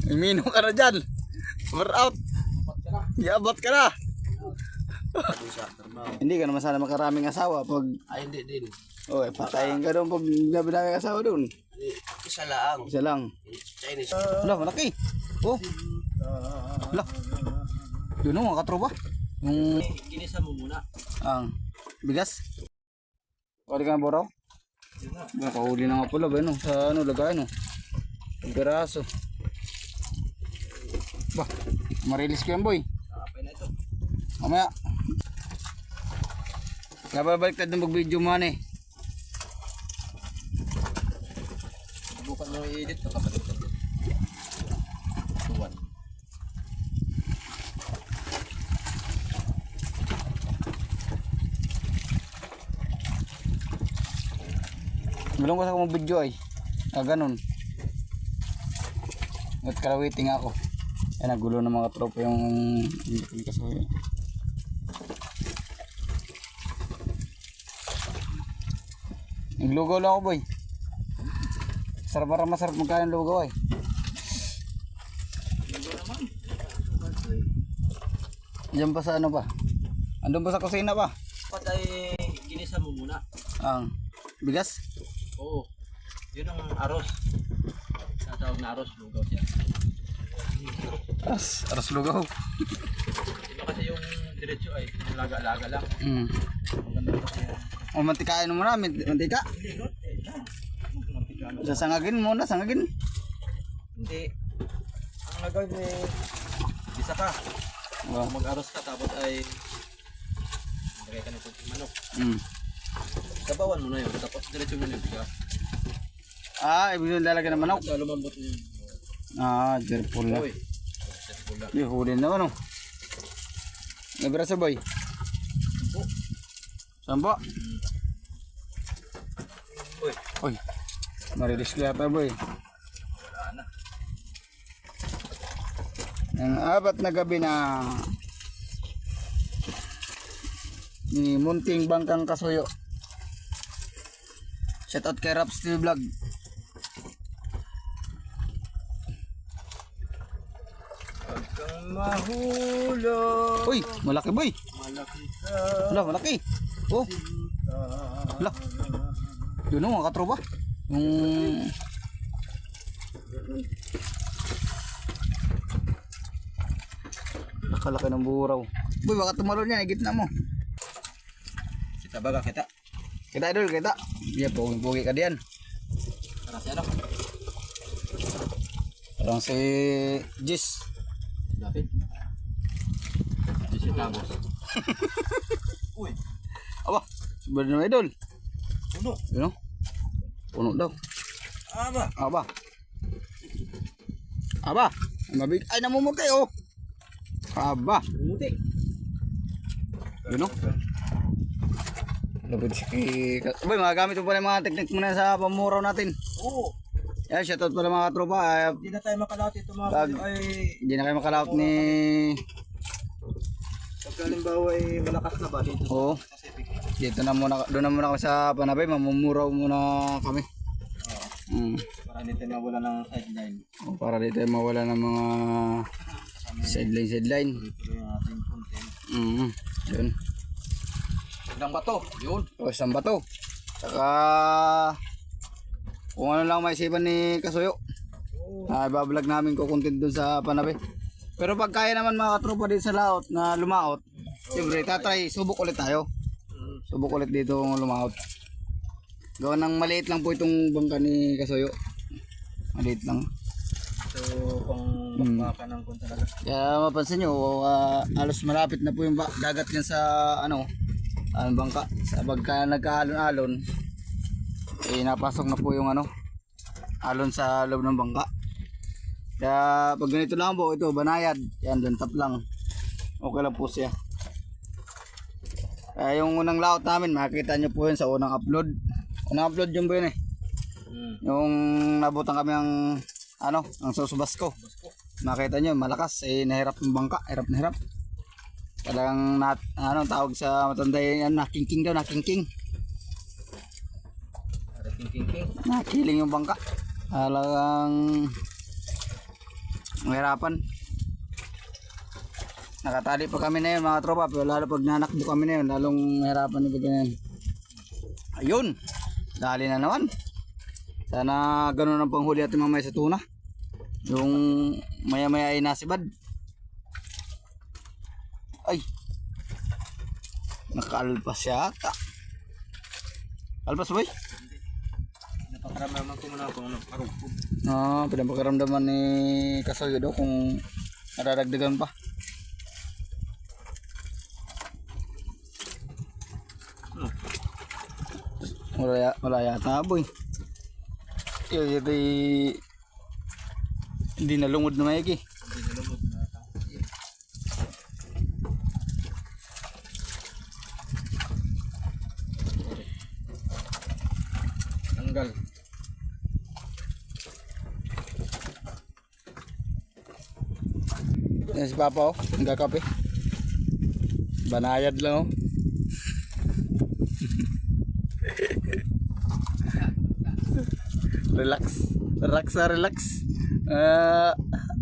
Imino ka na dyan. We're out. Yabot ka na. Hindi ka naman sana makaraming asawa pag... Ay, hindi din. Oh, patayin ka doon pag nabi asawa doon. Isa lang. Isa lang. Chinese. Wala, malaki. Oh. Wala. Yun o, mga katropa. Yung... Ginisa mo muna. Ang bigas. Pwede ka na buraw? Nakahuli na nga pala ba yun? Sa ano, lagay no? Pagkaraso. Bah, marilis ko yan boy. Kapay na ito. Mamaya. Kaya babaliktad ng mag-video mo eh. Subukan mo i-edit ito kapatid ko. Tuwan. Malong ko sa akong video ay. Ganun. At kalawiting ako. Yan, nagulo ng mga tropa yung kasoy. Naglugaw lang ako boy. Sarap para masarap magkain ng lugaw ay. Diyan pa sa ano pa? Andun pa sa kusina pa? Dapat ay ginisa mo muna. Ang bigas? Oo. Yun ang aros. Tatawag na aros. Lugaw siya. Aras lugaw. Iba kasi yung diretso ay yung laga-laga lang. Maganda kasi yan. O mantikain mo na, mantika. Sasangagin muna, sangagin. Hindi. Ang nagawin ay isa ka. Wow. Mag-aros ka tapos ay lagay ka ng kunting manok. Sabawan mo na yun. Tapos diretso mo na yung bigas. Ibig sabihin lalagyan ng manok. Sa lumambot mo yun. Jerpol na. Uy. Direpol lang. Yung huli naman oh. Nabira sa boy. Sampo. Uy. Uy. Marilis ko yata boy. Wala na. Ang apat na gabi na ni Munting Bangkang Kasuyo. Shout out kay Raps TV Vlog. Pagkang mahulog. Uy, malaki boy. Malaki ka. Wala, malaki. Oh. Wala. Yun o, mga katropa. Yung... Nakalaki ng buraw. Boy, baka tumalon yan. Igit na mo. Kita baga kita. Kita idol, kita. Iya, pugi-pugi ka diyan. Parang si ano? Parang si Jis. David. Di siya tabos. Uy. Aba, sebenarnya na idol. Puno. Yun o. Puno daw. Aba. Aba. Aba. Mabig. Ay, namumuti oh. Aba. Pumuti. Yun o. Labod si Boy, magagamit mo pala yung mga teknik muna sa pamuraw natin. Oo. Yan, shoutout pala mga tropa. Hindi na tayo makalawat ito mga Pag- video ay Hindi na kayo makalaot ni... pagka halimbawa ay malakas na ba dito Oo. sa Pacific. Dito na muna, doon na muna kami sa Panabay. Mamumuraw muna kami. Para hindi tayo mawala ng sideline. Para dito ay mawala ng mga sideline. Ito yung ating content. Yun. Ilang bato. Yun. O, isang bato. Saka... kung ano lang maisipan ni Kasuyo. Ibablog namin ko content dun sa Panabay. Pero pag kaya naman mga katropa din sa laot na lumaot, siyempre tatry, subok ulit tayo. Subok ulit dito kung lumaot. Gawa ng maliit lang po itong bangka ni Kasuyo. Maliit lang. So pang baka ng kung talaga. Kaya mapansin nyo, alos malapit na po yung dagat yan sa ano, bangka. Sa pagka nagkaalon-alon, napasok na po yung ano, alon sa loob ng bangka. Kaya pag ganito lang po, ito banayad, yan dantap lang, okay lang po siya. Kaya yung unang layout namin, makikita nyo po yun sa unang upload yung po yun yung nabutan kami ang ano, ang susubas ko. Makita nyo, malakas, nahirap ng bangka, hirap na hirap. Talagang ano tawag sa matanda yan, nakingking daw, nakingking. Nakiling yung bangka. Talagang mahirapan. Nakatali pa kami na yun mga tropa, pero lalo pag nanakbo kami na yun, lalong mahirapan na ganyan. Ayun, dali na naman. Sana ganun ang panghuli ating mamaya sa tuna. Yung maya maya ay nasibad. Ay, nakaalpas yata. Alpas boy? Napakaramdaman ko muna kung ano, arugpog. Pinapakaramdaman ni Kasoy daw kung nadadagdagan pa. Wala yata boy. Yun, hindi nalungod na maigi. Hindi na lumot na tangkay. Tanggal. Yan si Papa oh, nagkakape. Banayad lang oh. Relax. Relax.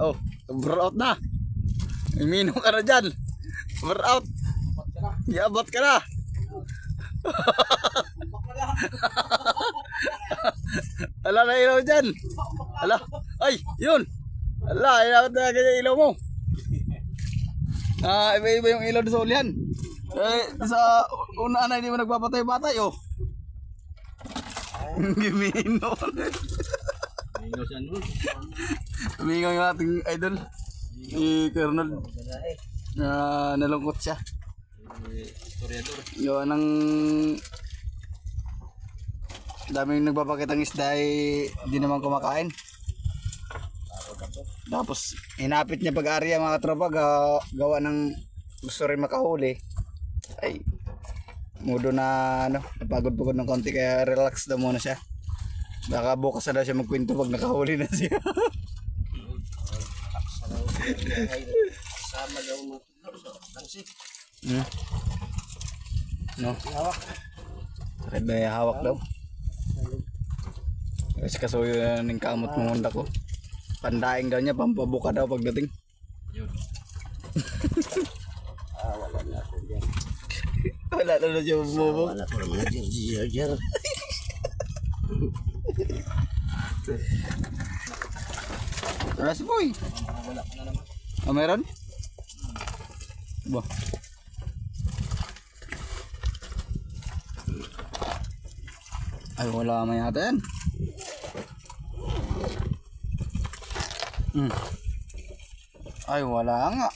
Oh, burnout na. Iminom ka na dyan. Burnout. Yabot ka na. Ala na ilaw dyan. Ala. Ay, yun. Ala, ilaw na ganyan ilaw mo. Iba-iba yung ilaw sa ulihan. Sa una na hindi mo nagpapatay-patay oh. Giminom. Mingo siya nun. Mingaw yung ating idol. Si Colonel. Nalungkot siya. Historiador. Yun ang daming nagpapakitang isda ay di naman kumakain. Tapos inapit niya pag-area mga tropa gawa ng gusto rin makahuli. Ay mudo na napagod-pagod ng konti kaya relax daw muna siya. Baka bukas na daw siya magkwento pag nakahuli na siya. Sama daw mo sa tangsik. No? Hawak. Sakit na yung hawak daw. Kasi kasuyo na ng kamot mo munda ko. Pandaing daw niya, pampabuka daw pagdating. Yun. Wala na ako dyan. Wala na siya bumubok. Wala ko naman na dyan. Alas boy. Wala ka na naman. Meron? Ba. Ay wala man yata yan. Ay wala nga.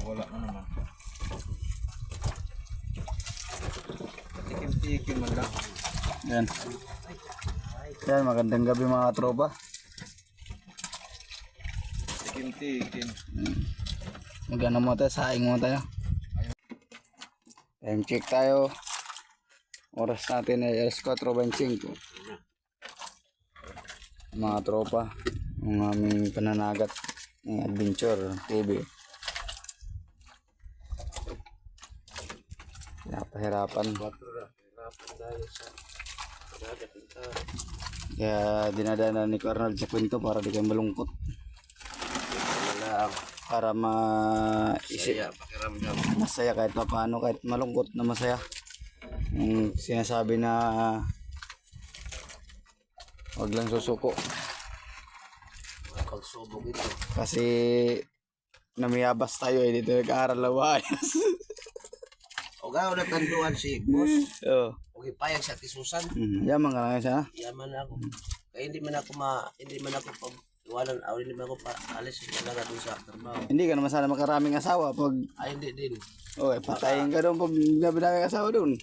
Wala na naman. Tikim-tikim man lang. Yan. Yan, magandang gabi mga tropa. Tikim-tikim. Magana mo tayo, saing mo tayo. Time check tayo. Oras natin ay alas 4:25. Mga tropa, ang aming pananagat ng Adventure TV. Napahirapan. Kaya dinadana ni Arnold sa kwento para di kayo malungkot. Para Saya pakiramdam. masaya kahit pa paano, kahit malungkot na masaya. Yung sinasabi na wag lang susuko. Pagsubok ito. Kasi namiyabas tayo dito nag-aaral na ayos. O gano'n na tanduan si boss. Oo. Okay, payag sa tisusan. Yaman ka lang siya. Yaman ako. Kaya hindi man ako pag-iwanan, hindi man ako alis talaga dun sa trabaho. Hindi ka naman sana makaraming asawa pag Ay, hindi din. patayin ka doon pag nabi asawa doon.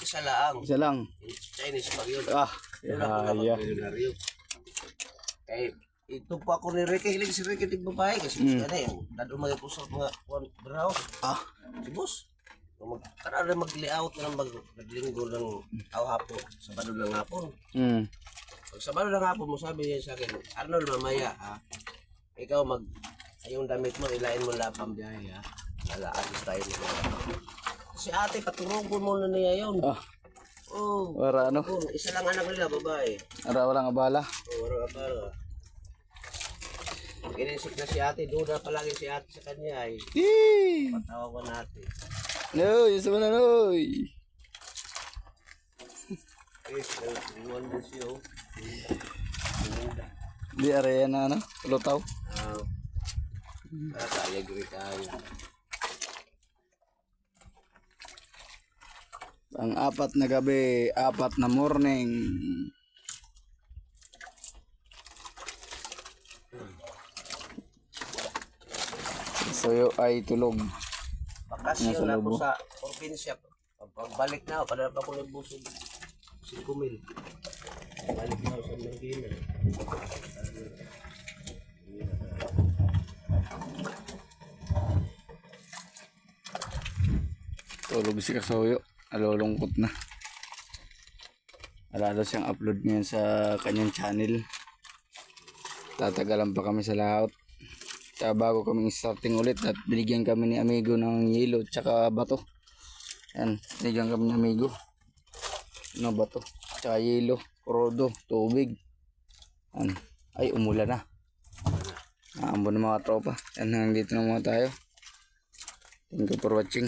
Isa lang. Isa lang. Chinese pag yun. Ah, Yun ako na yeah. mag-milyonaryo. Kaya ito pa ako ni Ricky. Hilig si Ricky tig babae. Kasi ano yung dadumagay ko sa mga braw. Ah, Si boss. Karaan mag-layout na lang maglinggo ng hapon. Sabado ng hapon. Pag Sabado ng hapon mo sabi niya sa akin, Arnold mamaya ikaw yung damit mo ilain mo lang pambiyahe ha. Lalaatis tayo mo. Si ate paturungon mo na niya yun. Ah. Oh. Para ano? Oh, isa lang anak nila babae. Ara walang abala. Oh, wala pa. inisip na si ate, duda palagi si ate sa kanya ay Yee! patawagan natin. No, yung sama na noy. Eh, iwan din siya oh. Di area na ano, lutaw. Alegre tayo. Ang 4 na gabi, 4 na morning. Soyo ay tulog. Bakasyon Nasa na po lobo. sa probinsya. Pagbalik na ako, padala pa ko ng busog. 5,000. Balik na ako sa Medina. Tulog si Kasoyo. Nalulungkot na. Wala daw siyang upload ngayon sa kanyang channel. Tatagalan pa kami sa layout. Kaya bago kami starting ulit at binigyan kami ni Amigo ng yelo tsaka bato. Yan, binigyan kami ni Amigo ng bato tsaka yelo, rodo, tubig. Yan. Ay, umulan na. Naambon ng mga tropa. Yan, hanggang dito na muna tayo. Thank you for watching.